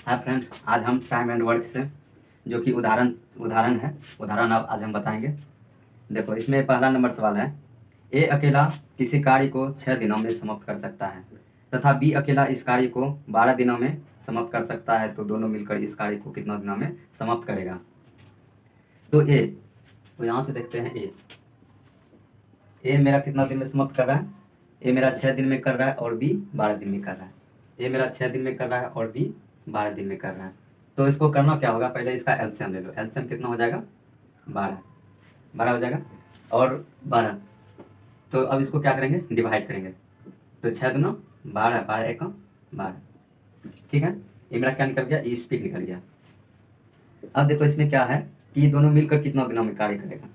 Hi friend, आज हम time and work से जो कि उदाहरण उदाहरण है उदाहरण अब आज हम बताएंगे। देखो, इसमें पहला नंबर सवाल है, ए अकेला किसी कार्य को 6 दिनों में समाप्त कर सकता है तथा बी अकेला इस कार्य को 12 दिनों में समाप्त कर सकता है, तो दोनों मिलकर इस कार्य को कितना दिनों में समाप्त करेगा। तो ए, तो यहाँ से देखते हैं ए मेरा कितना दिन में समाप्त कर रहा है। ए मेरा 6 दिन में कर रहा है और बी 12 दिन में कर रहा है। ए मेरा 6 दिन में कर रहा है और बी 12 दिन में कर रहा है। तो इसको करना क्या होगा, पहले इसका एलसीएम ले लो। एलसीएम कितना हो जाएगा, 12। 12 हो जाएगा और 12। तो अब इसको क्या करेंगे, डिवाइड करेंगे। तो 6 दूना 12, 12 एक 12। ठीक है, ये मेरा क्या निकल गया, ई स्पीड निकल गया। अब देखो इसमें क्या है कि ये दोनों मिलकर कितना दिनों में कार्य करेगा।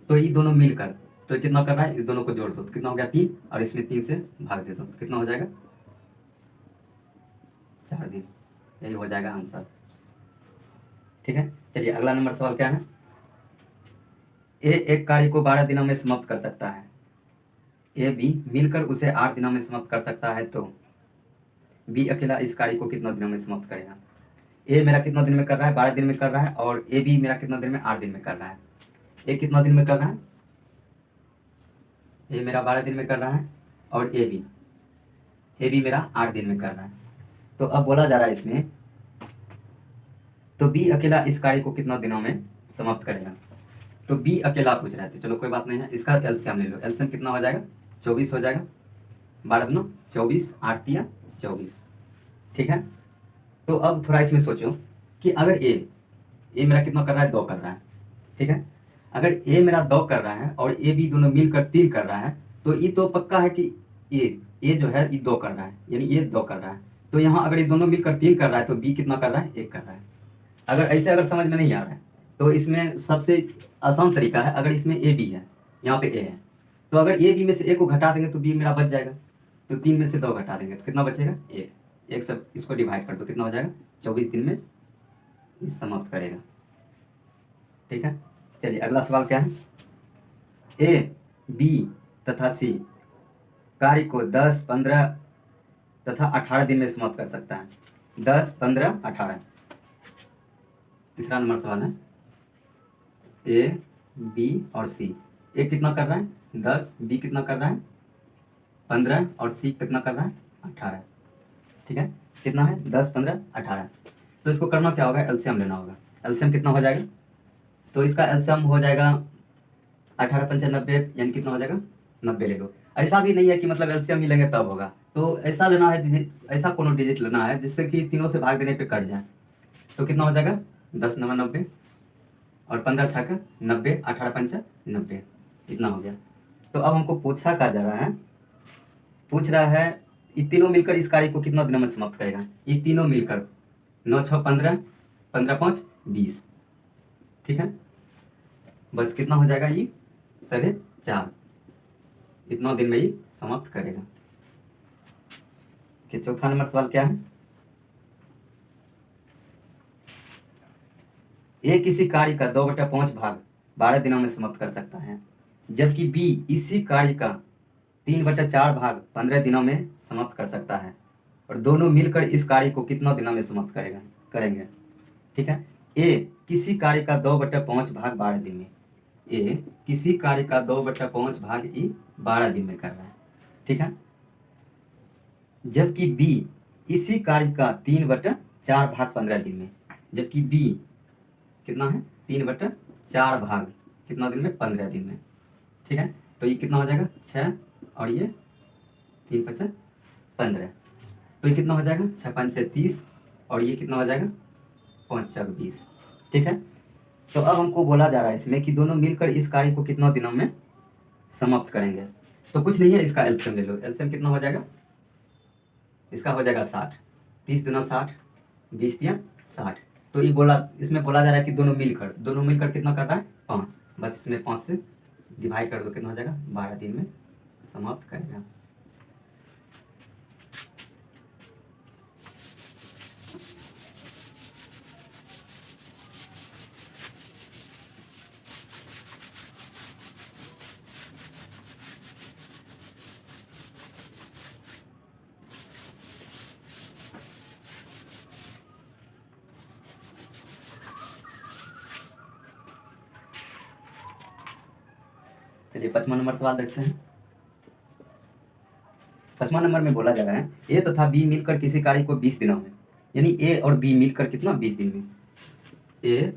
तो ये दोनों मिलकर तो कितना कर रहा है, इस दोनों को जोड़ दो तो कितना हो गया 3, और इसमें 3 से भाग दे दो तो कितना हो जाएगा 4 दिन। यही हो जाएगा आंसर। ठीक है, चलिए अगला नंबर सवाल क्या है। ए एक कार्य को 12 दिनों में समाप्त कर सकता है, ए बी मिलकर उसे 8 दिनों में समाप्त कर सकता है, तो बी अकेला इस कार्य को कितना दिनों में समाप्त करेगा। ए मेरा कितना दिन में कर रहा है, 12 दिन में कर रहा है, और ए बी मेरा कितना दिन में, 8 दिन में कर रहा है। ए कितना दिन में कर रहा है, ए मेरा 12 दिन में कर रहा है, और ए बी मेरा 8 दिन में कर रहा है। तो अब बोला जा रहा है इसमें, तो बी अकेला इस कार्य को कितना दिनों में समाप्त करेगा। तो बी अकेला पूछ रहा है, तो चलो कोई बात नहीं है, इसका एलसीएम ले लो। एलसीएम कितना हो जाएगा, 24 हो जाएगा। 12 दूना 24, 8 तिया 24। ठीक है, तो अब थोड़ा इसमें सोचो कि अगर ए मेरा कितना कर रहा है, 2 कर रहा है। ठीक है, अगर ए मेरा 2 कर रहा है और ए बी दोनों मिलकर 3 कर रहा है, तो ये तो पक्का है कि ए जो है ये 2 कर रहा है, यानी ये 2 कर रहा है। तो यहाँ अगर ये दोनों मिलकर 3 कर रहा है तो बी कितना कर रहा है, 1 कर रहा है। अगर समझ में नहीं आ रहा है तो इसमें सबसे आसान तरीका है, अगर इसमें ए बी है, यहाँ पे ए है, तो अगर ए बी में से ए को घटा देंगे तो बी मेरा बच जाएगा। तो 3 में से 2 घटा देंगे तो कितना बचेगा, 1। एक सब इसको डिवाइड कर दो, कितना हो जाएगा, 24 दिन में ये समाप्त करेगा। ठीक है, चलिए अगला सवाल क्या है। ए बी तथा सी कार्य को 10, 15 तथा 18 दिन में समाप्त कर सकता है। 10, 15, 18। तीसरा नंबर सवाल है, ए बी और सी। ए कितना कर रहा है, 10, बी कितना कर रहा है 15, और सी कितना कर रहा है 18। ठीक है, कितना है 10, 15, 18। तो इसको करना क्या होगा, एलसीएम लेना होगा। एलसीएम कितना हो जाएगा, तो इसका एलसीएम हो जाएगा 18 पंचा 90, यानी कितना हो जाएगा 90 ले लो। ऐसा भी नहीं है कि मतलब एलसीएम ही लेंगे तब होगा, तो ऐसा लेना है, ऐसा कोनो डिजिट लेना है जिससे कि तीनों से भाग देने पे कट जाए। तो कितना हो जाएगा 10 नवा 90, और 15 छक्का 90, 18 पंचा 90, इतना हो गया। तो अब हमको पूछा क्या जा रहा है, पूछ रहा है ये तीनों मिलकर इस कार्य को कितना दिनों में समाप्त करेगा। ये तीनों मिलकर 9, 6, 15, 15, 5, 20। ठीक है, बस कितना हो जाएगा, ये 4.5, इतना दिन में ये समाप्त करेगा। कि चौथा नंबर सवाल क्या है, ए किसी कार्य का 2/5 भाग 12 दिनों में समाप्त कर सकता है, जबकि बी इसी कार्य का 3/4 भाग 15 दिनों में समाप्त कर सकता है, और दोनों मिलकर इस कार्य को कितना दिनों में समाप्त करेंगे। ठीक है, ए किसी कार्य का 2/5 भाग 12 दिन में, ए किसी कार्य का 2/5 भाग ई 12 दिन में कर रहा है। ठीक है, जबकि बी इसी कार्य का 3/4 भाग 15 दिन में, जबकि बी कितना है 3/4 भाग कितना दिन में, 15 दिन में। ठीक है, तो ये कितना हो जाएगा 6, और ये 3×5 = 15। तो ये कितना हो जाएगा 6×5 = 30, और ये कितना हो जाएगा 5×4 = 20। ठीक है, तो अब हमको बोला जा रहा है इसमें कि दोनों मिलकर इस कार्य को कितना दिनों में समाप्त करेंगे। तो कुछ नहीं है, इसका एलसीएम ले लो। एलसीएम कितना हो जाएगा, इसका हो जाएगा 60। 30 दूना 60, 20 तिया 60। तो ये इसमें बोला जा रहा है कि दोनों मिलकर कितना कर रहा है 5। बस इसमें 5 से डिवाइड कर दो, कितना हो जाएगा 12 दिन में समाप्त करेगा। चलिए 5वां नंबर सवाल देखते हैं। 5वां नंबर में बोला जा रहा है ए तथा बी मिलकर किसी कार्य को 20 दिनों में, यानी ए और बी मिलकर कितना 20 दिन में, ए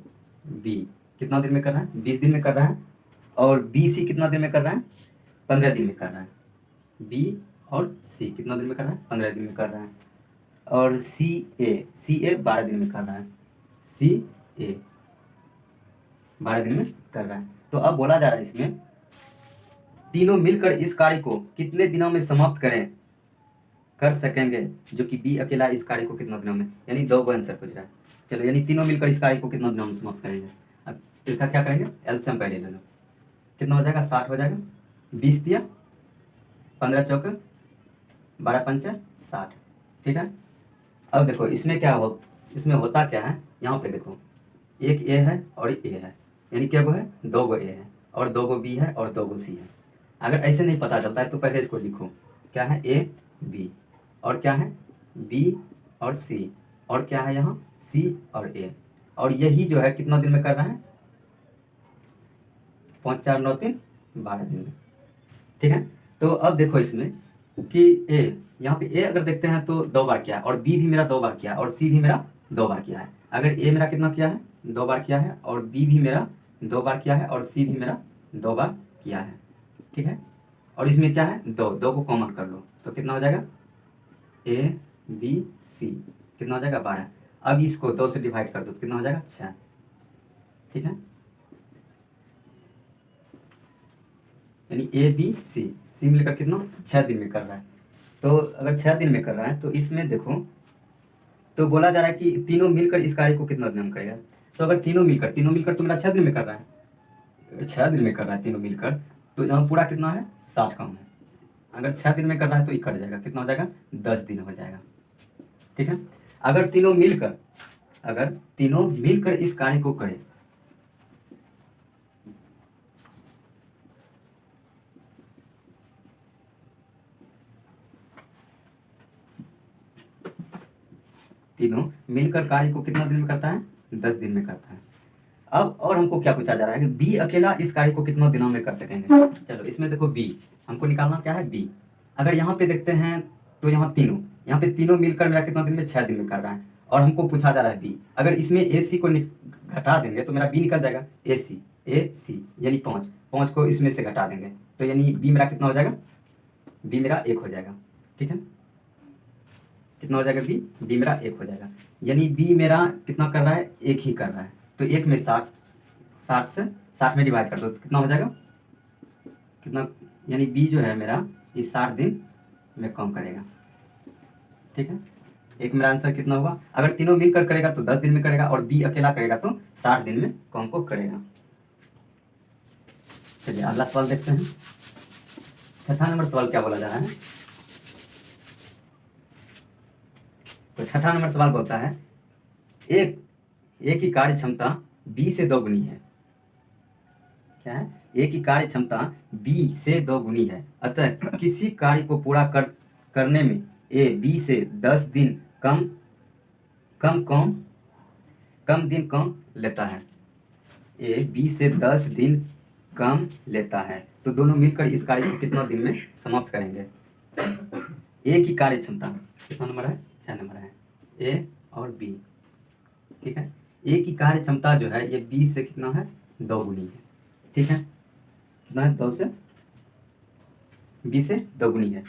बी कितना दिन में कर रहा है 20 दिन में कर रहा है, और बी सी कितना दिन में कर रहा है 15 दिन में कर रहा है। बी और सी कितना दिन में कर रहा है 15 दिन में कर रहा है, और सी ए 12 दिन में कर रहा है, सी ए 12 दिन में कर रहा है। तो अब बोला जा रहा है इसमें तीनों मिलकर इस कार्य को कितने दिनों में समाप्त कर सकेंगे, जो कि बी अकेला इस कार्य को कितना दिनों में, यानी दो को आंसर पूछ रहा है। चलो यानी तीनों मिलकर इस कार्य को कितना दिनों में समाप्त करेंगे। अब इसका क्या करेंगे, एलसीएम पहले ले लो, कितना हो जाएगा 60 हो जाएगा, 20 दिया 15 चौके 12 पंचे 60, ठीक है। अब देखो इसमें क्या हो, इसमें होता क्या है, यहाँ पे देखो एक ए है और ए है, यानी क्या गो है 2 गो ए है और 2 गो बी है और 2 गो सी है। अगर ऐसे नहीं पता चलता है तो पहले इसको लिखो, क्या है ए बी और क्या है बी और सी और क्या है यहाँ सी और ए, और यही जो है कितना दिन में कर रहा है 5 4 9 3 12 दिन में, ठीक है। तो अब देखो इसमें कि ए यहाँ पे ए अगर देखते हैं तो 2 बार किया है, और बी भी मेरा 2 बार किया है, और सी भी मेरा 2 बार किया है। अगर ए मेरा कितना किया है 2 बार किया है, और बी भी मेरा 2 बार किया है, और सी भी मेरा 2 बार किया है, ठीक है। और इसमें क्या है 2 को कॉमन कर लो तो कितना हो जाएगा ए बी सी कितना हो जाएगा 12। अब इसको 2 से डिवाइड कर दो तो कितना हो जाएगा 6, ठीक है। यानी ए बी सी मिलकर कितना 6 दिन में कर रहा है। तो अगर 6 दिन में कर रहा है तो इसमें देखो, तो बोला जा रहा है कि तीनों मिलकर इस कार्य को कितना दिन में करेगा। तो अगर तीनों मिलकर तो मेरा 6 दिन में कर रहा है, 6 दिन में कर रहा है तीनों मिलकर, तो यहाँ पूरा कितना है 60 कम है। अगर 6 दिन में कर रहा है तो ये कट जाएगा, कितना हो जाएगा 10 दिन हो जाएगा, ठीक है। अगर तीनों मिलकर इस कार्य को करें, तीनों मिलकर कार्य को कितना दिन में करता है 10 दिन में करता है। अब और हमको क्या पूछा जा रहा है कि बी अकेला इस कार्य को कितना दिनों में कर सकेंगे। चलो इसमें देखो बी हमको निकालना क्या है बी। अगर यहाँ पे देखते हैं तो यहाँ पे तीनों मिलकर मेरा कितना दिन में 6 दिन में कर रहा है, और हमको पूछा जा रहा है बी। अगर इसमें ए सी को घटा देंगे तो मेरा बी निकल जाएगा ए सी यानी 5 को इसमें से घटा देंगे तो यानी बी मेरा कितना हो जाएगा, बी मेरा 1 हो जाएगा, ठीक है। कितना हो जाएगा बी मेरा 1 हो जाएगा, यानी बी मेरा कितना कर रहा है 1 ही कर रहा है। तो 1 में 60 से 60 में डिवाइड कर दो तो कितना हो जाएगा, कितना, यानी बी जो है मेरा इस 60 दिन में कम करेगा, ठीक है। एक मेरा आंसर कितना हुआ, अगर तीनों मिलकर करेगा तो 10 दिन में करेगा, और बी अकेला करेगा तो 60 दिन में कम को करेगा। चलिए अगला सवाल देखते हैं। 6ठा नंबर सवाल क्या बोला जा रहा है, तो 6ठा नंबर सवाल बोलता है ए की कार्य क्षमता बी से 2 गुनी है। क्या है, ए की कार्य क्षमता बी से 2 गुनी है, अतः किसी कार्य को पूरा करने में ए बी से 10 दिन कम दिन कम लेता है। ए बी से 10 दिन कम लेता है, तो दोनों मिलकर इस कार्य को कितना दिन में समाप्त करेंगे। ए की कार्य क्षमता कितना नंबर है 6 नंबर है, ए और बी, ठीक है। ए की कार्य क्षमता जो है ये बी से कितना है 2 गुनी है, ठीक है। कितना है 2 से बी से 2 गुनी है।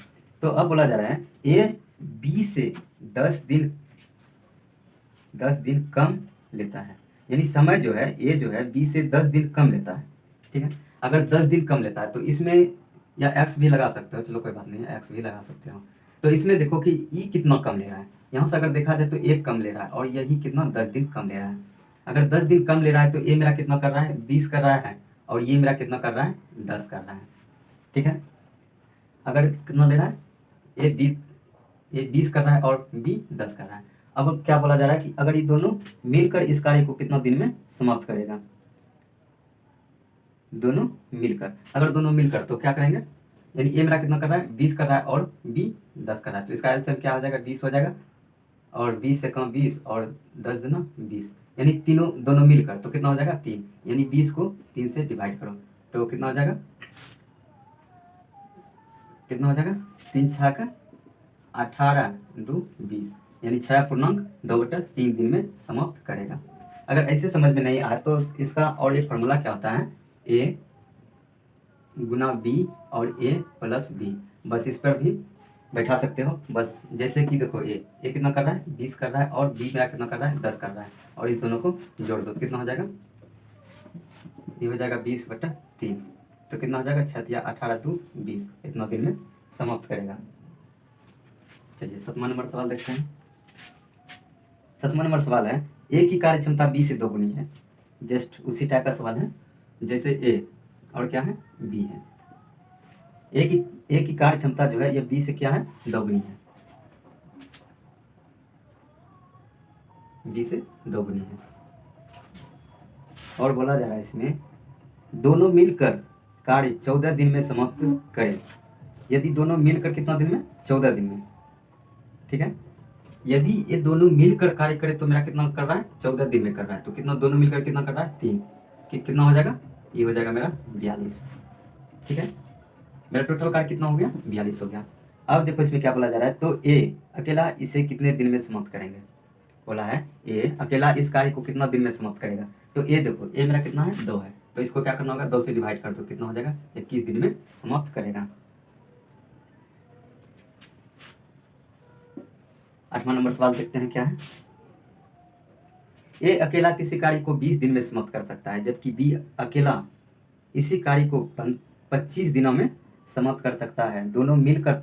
तो अब बोला जा रहा है ए बी से 10 दिन कम लेता है, यानी समय जो है ए जो है बी से 10 दिन कम लेता है, ठीक है। अगर 10 दिन कम लेता है तो इसमें या एक्स भी लगा सकते हो, चलो कोई बात नहीं है एक्स भी लगा सकते हो। तो इसमें देखो कि ई कितना कम ले रहा है, यहाँ से अगर देखा जाए तो 1 कम ले रहा है, और यही कितना 10 दिन कम ले रहा है। अगर 10 दिन कम ले रहा है तो ए मेरा कितना कर रहा है 20 कर रहा है, और ये मेरा कितना कर रहा है 10 कर रहा है, ठीक है। अगर कितना ले रहा है ए 20 कर रहा है और बी 10 कर रहा है। अब क्या बोला जा रहा है कि अगर ये दोनों मिलकर इस कार्य को कितना दिन में समाप्त करेगा, दोनों मिलकर तो क्या करेंगे, यानी ए मेरा कितना कर रहा है 20 कर रहा है और बी 10 कर रहा है, तो इसका आंसर क्या हो जाएगा 20 हो जाएगा, और 20 से कम 20 और 10 देना 20, यानी दोनों मिलकर तो कितना हो जाएगा 3, यानी 20 को 3 से डिवाइड करो तो कितना हो जाएगा कितना हो जाएगा, 3×6 = 18, 2 20, यानी 6.2/3 दिन में समाप्त करेगा। अगर ऐसे समझ में नहीं आए तो इसका और एक फार्मूला क्या होता है, ए गुना बी और ए प्लस बी, बस इस पर भी बैठा सकते हो। बस जैसे कि देखो ए कितना कर रहा है, 20 कर रहा है, और बी मेरा कितना कर रहा है, 10 कर रहा है, और इस दोनों को जोड़ दो, कितना हो जाएगा, ये हो जाएगा 20/3, तो कितना हो जाएगा, 6×18 = 20, इतना दिन में समाप्त करेगा। चलिए 7वां नंबर सवाल देखते हैं। 7वां नंबर सवाल है, ए की कार्य क्षमता बी से दोगुनी है। जस्ट उसी टाइप का सवाल है जैसे ए और क्या है, बी है। ए की कार्य क्षमता जो है ये बी से क्या है, दोगुनी है, बी से दोगुनी है। और बोला जा रहा है इसमें दोनों मिलकर कार्य 14 दिन में समाप्त करें। यदि दोनों मिलकर कितना दिन में, 14 दिन में, ठीक है। यदि ये दोनों मिलकर कार्य करे तो मेरा कितना कर रहा है, 14 दिन में कर रहा है, तो कितना दोनों मिलकर कितना कर रहा है, 3, कितना हो जाएगा, ये हो जाएगा मेरा 42, ठीक है। मेरा टोटल कार्य कितना हो गया, 42 हो गया। अब देखो इसमें क्या बोला जा रहा है, तो ए अकेला इसे कितने दिन में समाप्त करेंगे। बोला है ए अकेला इस कार्य को कितना दिन में समाप्त करेगा। तो ए देखो, ए मेरा कितना है, 2 है, तो इसको क्या करना होगा, 2 से डिवाइड कर दो, कितना हो जाएगा, 21 दिन में समाप्त करेगा। 8वां नंबर सवाल देखते हैं क्या है। ए अकेला किसी कार्य को 20 दिन में समाप्त कर सकता है, जबकि बी अकेला इसी कार्य को 25 दिनों में समाप्त कर सकता है। दोनों मिलकर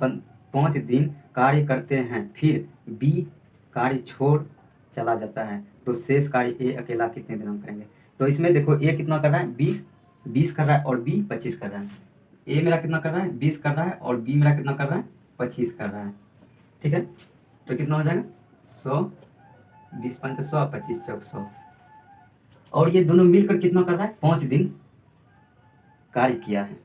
5 दिन कार्य करते हैं, फिर बी कार्य छोड़ चला जाता है, तो शेष कार्य ए अकेला कितने दिनों में करेंगे। तो इसमें देखो ए कितना कर रहा है, 20 कर रहा है, और बी 25 कर रहा है। ए मेरा कितना कर रहा है, 20 कर रहा है, और बी मेरा कितना कर रहा है, 25 कर रहा है, ठीक है। तो कितना हो जाएगा, 100, 20×5 = 100, 25×4 = 100, और ये दोनों मिलकर कितना कर रहा है, 5 दिन कार्य किया है,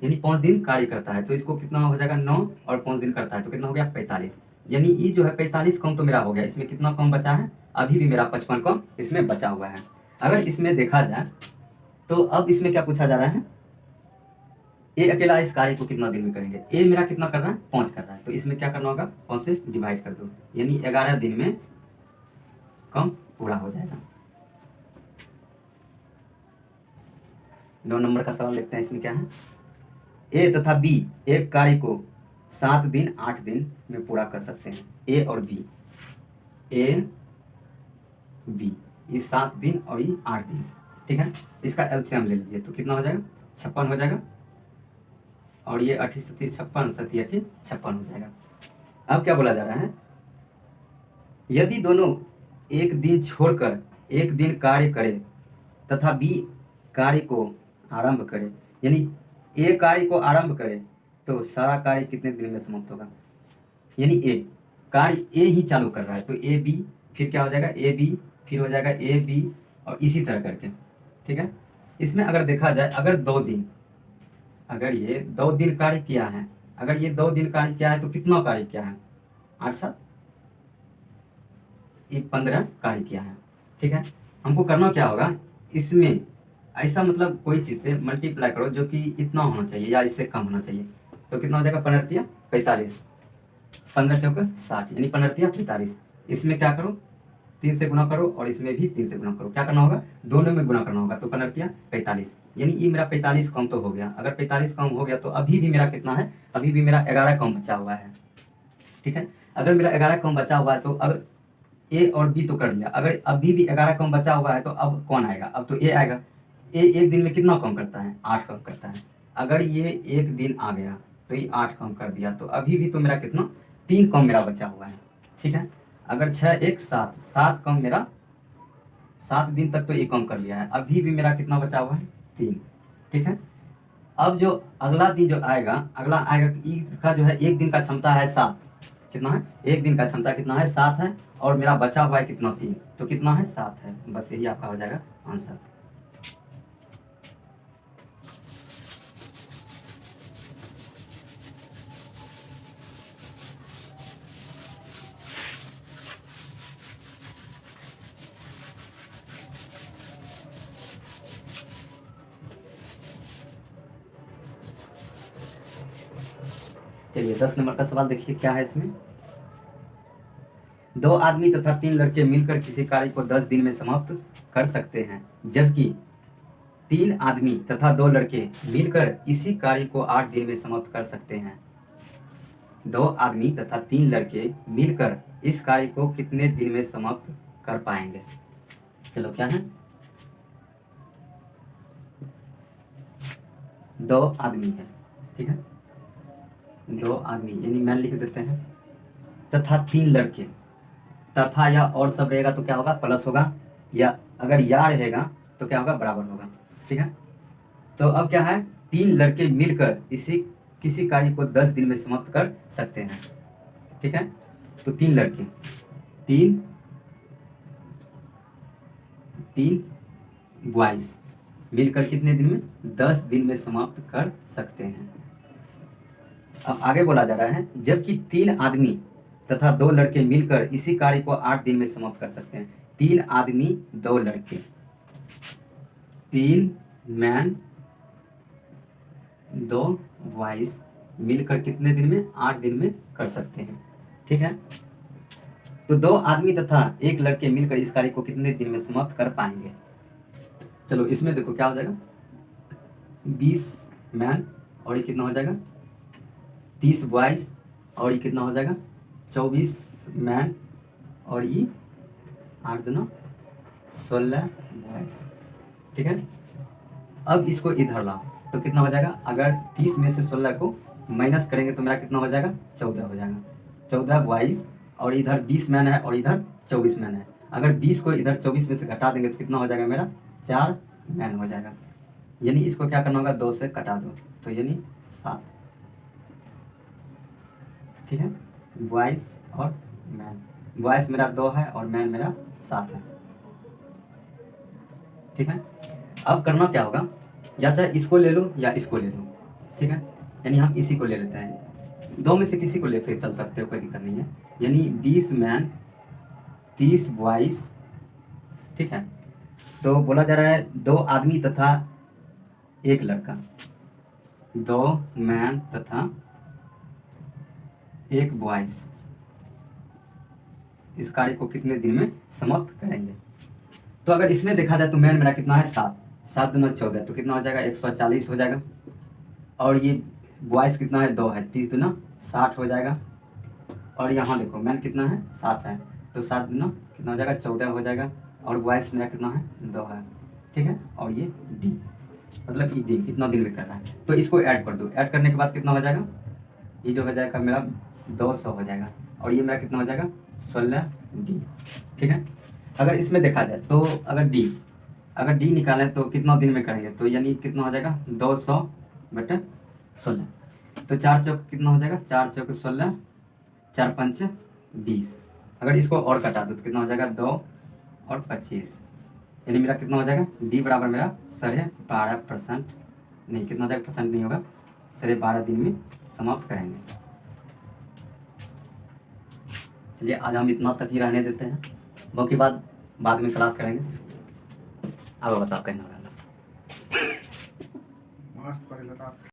यानी 5 दिन कार्य करता है। तो इसको कितना हो जाएगा, 9 और 5 दिन करता है, तो कितना हो गया, 45, यानी ये जो है 45 कम तो मेरा हो गया। इसमें कितना कम बचा है, अभी भी मेरा 55 कम इसमें बचा हुआ है। अगर इसमें देखा जाए तो अब इसमें क्या पूछा जा रहा है, ए अकेला इस कार्य को कितना दिन में करेंगे। ए मेरा कितना कर रहा है, 5 कर रहा है, तो इसमें क्या करना होगा, 5 से डिवाइड कर दो, यानी 11 दिन में कम पूरा हो जाएगा। 9 नंबर का सवाल देखते हैं, इसमें क्या है। ए तथा बी एक कार्य को 7 दिन 8 दिन में पूरा कर सकते हैं। ए और बी, ए बी, ये 7 दिन और ये 8 दिन, ठीक है। इसका एलसीएम ले लीजिए, तो कितना हो जाएगा, 56 हो जाएगा, और ये 80 × 36 = 56 हो जाएगा। अब क्या बोला जा रहा है, यदि दोनों एक दिन छोड़कर एक दिन कार्य करे तथा बी कार्य को आरंभ करे, यानी ए कार्य को आरंभ करे तो सारा कार्य कितने दिन में समाप्त होगा। यानी ए कार्य ए ही चालू कर रहा है, तो ए बी, फिर क्या हो जाएगा, ए बी, फिर हो जाएगा ए बी, और इसी तरह करके, ठीक है। इसमें अगर देखा जाए, अगर 2 दिन, अगर ये 2 दिन कार्य किया है, अगर ये 2 दिन कार्य किया है तो कितना कार्य किया है, 8 7 15 कार्य किया है, ठीक है। हमको करना क्या होगा, इसमें ऐसा मतलब कोई चीज़ से मल्टीप्लाई करो जो कि इतना होना चाहिए या इससे कम होना चाहिए, तो कितना हो जाएगा, 15 × 45, 15 × 4 = 60, यानी 15 × 45। इसमें क्या करो, 3 से गुना करो, और इसमें भी 3 से गुना करो, क्या करना होगा, दोनों में गुना करना होगा, तो 15 × 45, यानी ये मेरा 45 कम तो हो गया। अगर 45 कम हो गया तो अभी भी मेरा कितना है, अभी भी मेरा 11 कम बचा हुआ है, ठीक है। अगर मेरा 11 कम बचा हुआ है तो अगर ए और बी तो कर लिया, अगर अभी भी 11 कम बचा हुआ है तो अब कौन आएगा, अब तो ए आएगा। ए एक दिन में कितना कम करता है, 8 कम करता है। अगर ये एक दिन आ गया तो ये 8 कम कर दिया, तो अभी भी तो मेरा कितना, 3 कम मेरा बचा हुआ है, ठीक है। अगर 6 1 7, 7 कम मेरा, 7 दिन तक तो ये कम कर लिया है, अभी भी मेरा कितना बचा हुआ है, 3, ठीक है। अब जो अगला दिन जो आएगा, अगला आएगा, इसका जो है एक दिन का क्षमता है 7, कितना है, एक दिन का क्षमता कितना है, 7 है, और मेरा बचा हुआ है कितना, 3, तो कितना है, 7 है। बस यही आपका हो जाएगा आंसर। चलिए 10 नंबर का सवाल देखिए क्या है इसमें। 2 आदमी तथा 3 लड़के मिलकर किसी कार्य को 10 दिन में समाप्त कर सकते हैं, जबकि 3 आदमी तथा 2 लड़के मिलकर इसी कार्य को 8 दिन में समाप्त कर सकते हैं। 2 आदमी तथा 3 लड़के मिलकर इस कार्य को कितने दिन में समाप्त कर पाएंगे। चलो क्या है, 2 आदमी है, ठीक है, 2 आदमी यानी मैन लिख देते हैं, तथा 3 लड़के, तथा या और सब रहेगा तो क्या होगा, प्लस होगा, या अगर या रहेगा तो क्या होगा, बराबर होगा, ठीक है। तो अब क्या है, 3 लड़के मिलकर इसी किसी कार्य को 10 दिन में समाप्त कर सकते हैं, ठीक है। तो 3 लड़के, तीन बॉयज मिलकर कितने दिन में, 10 दिन में समाप्त कर सकते हैं। अब आगे बोला जा रहा है, जबकि 3 आदमी तथा 2 लड़के मिलकर इसी कार्य को 8 दिन में समाप्त कर सकते हैं। 3 आदमी 2 लड़के, 3 मैन 2 बॉयज मिलकर कितने दिन में, 8 दिन में कर सकते हैं, ठीक है। तो 2 आदमी तथा 1 लड़के मिलकर इस कार्य को कितने दिन में समाप्त कर पाएंगे। चलो इसमें देखो क्या हो जाएगा, 20 मैन और ये कितना हो जाएगा, 30 बॉयज और ये कितना हो जाएगा, 24 मैन और ये 8 दूना 16 बॉयज, ठीक है। अब इसको इधर लाओ तो कितना हो जाएगा, अगर 30 में से 16 को माइनस करेंगे तो मेरा कितना हो जाएगा, 14 हो जाएगा। 14 बॉयज और इधर 20 मैन है और इधर 24 मैन है। अगर 20 को इधर 24 में से घटा देंगे तो कितना हो जाएगा, मेरा 4 मैन हो जाएगा। यानी इसको क्या करना होगा, 2 से कटा दो तो यानी 7, ठीक है। बॉयज और मैन, बॉयज मेरा 2 है और मैन मेरा 7 है, ठीक है। अब करना क्या होगा, या चाहे इसको ले लो या इसको ले लो, ठीक है। यानी हम इसी को ले लेते हैं, 2 में से किसी को लेते चल सकते हो, कोई दिक्कत नहीं है। यानी 20 मैन 30 बॉयज, ठीक है। तो बोला जा रहा है 2 आदमी तथा 1 लड़का, 2 मैन तथा 1 बॉयज इस कार्य को कितने दिन में समाप्त करेंगे। तो अगर इसमें देखा जाए तो मैन मेरा कितना है, 7, 7 दूना 14 तो कितना हो जाएगा, 140 हो जाएगा। और ये बॉयज कितना है, 2 है, 30 दूना 60 हो जाएगा। और यहाँ देखो मैन कितना है, 7 है, तो 7 दूना कितना हो जाएगा, 14 हो जाएगा। और बॉयज मेरा कितना है, 2 है, ठीक है। और ये डी मतलब ये दिन कितना दिन में कर रहा है, तो इसको ऐड कर दो। ऐड करने के बाद कितना हो जाएगा, ये जो हो जाएगा मेरा 200 हो जाएगा। और ये मेरा कितना हो जाएगा, 16 डी, ठीक है। अगर इसमें देखा जाए तो अगर डी निकालें तो कितना दिन में करेंगे, तो यानी कितना हो जाएगा, 200 बटे 16, तो 4 चौक कितना हो जाएगा, 4 चौक 16, 4 पंच 20। अगर इसको और कटा दो तो कितना हो जाएगा, 2 और 25, यानी मेरा कितना हो जाएगा, डी बराबर मेरा 12.5%, नहीं कितना हो जाएगा, परसेंट नहीं होगा, 12.5 दिन में समाप्त करेंगे। चलिए आज हम इतना तक ही रहने देते हैं, बाकी बाद में क्लास करेंगे। अब बताओ कहना वाला।